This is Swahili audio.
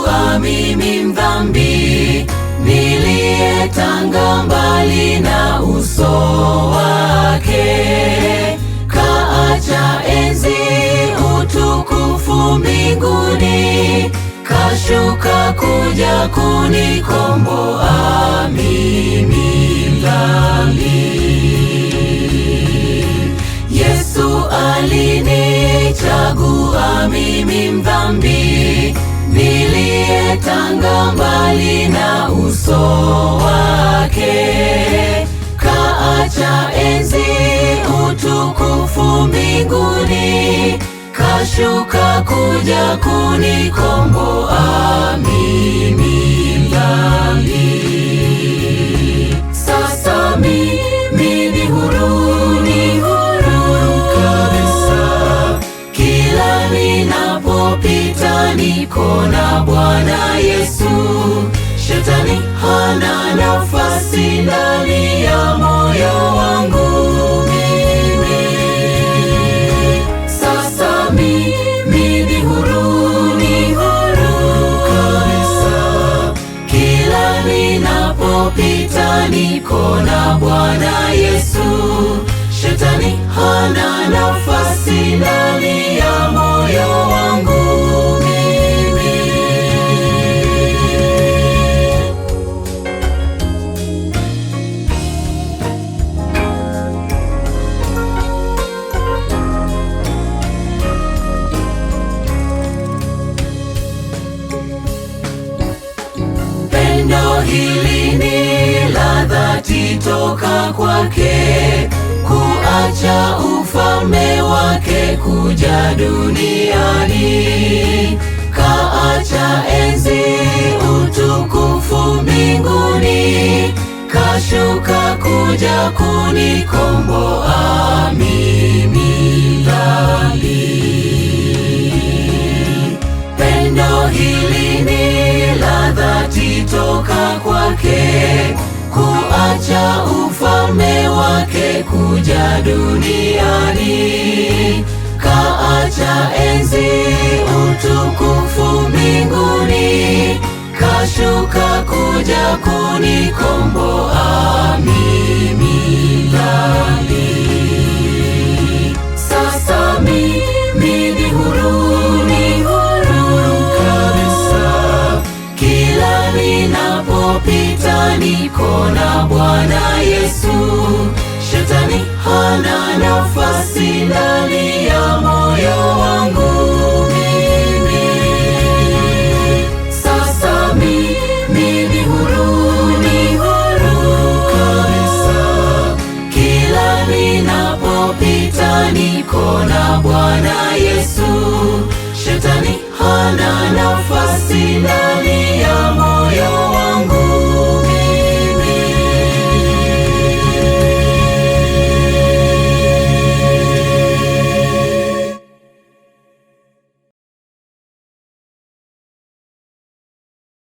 Chagua mimi mdhambi, niliyetanga mbali na uso wake. Kaacha enzi, utukufu mbinguni, kashuka kuja kunikomboa mimi mdhambi. Yesu alinichagua mimi mdhambi, niliyetanga mbali na uso wake. Kaacha enzi, utukufu mbinguni, kashuka kuja kunikomboa mimi mdhambi. Sasa mimi ni huru, ni huru kabisa. Kila ninapopita niko na Bwana Yesu. Shetani hana nafasi ndani ya moyo wangu mimi. Sasa mimi ni huru, ni huru kabisa. Kila ninapopita niko na Bwana Yesu. Shetani hana nafasi ndani ya moyo wangu mimi. Pendo hili ni la dhati toka kwake, kuacha ufalme wake kuja duniani. Kaacha enzi, utukufu mbinguni, kashuka kuja kunikomboa mimi dhambi. Pendo hili ni la dhati toka kwake, kuacha ufalme wake kuja duniani. Kaacha enzi, utukufu mbinguni, kashuka kuja kunikomboa mimi dhambi. Sasa mimi ni huru, ni huru kabisa. Kila ninapopita niko na Bwana Yesu. Shetani hana nafasi ndani ya moyo wangu mimi. Sasa mimi ni huru, ni huru kabisa. Kila ninapopita niko na Bwana Yesu.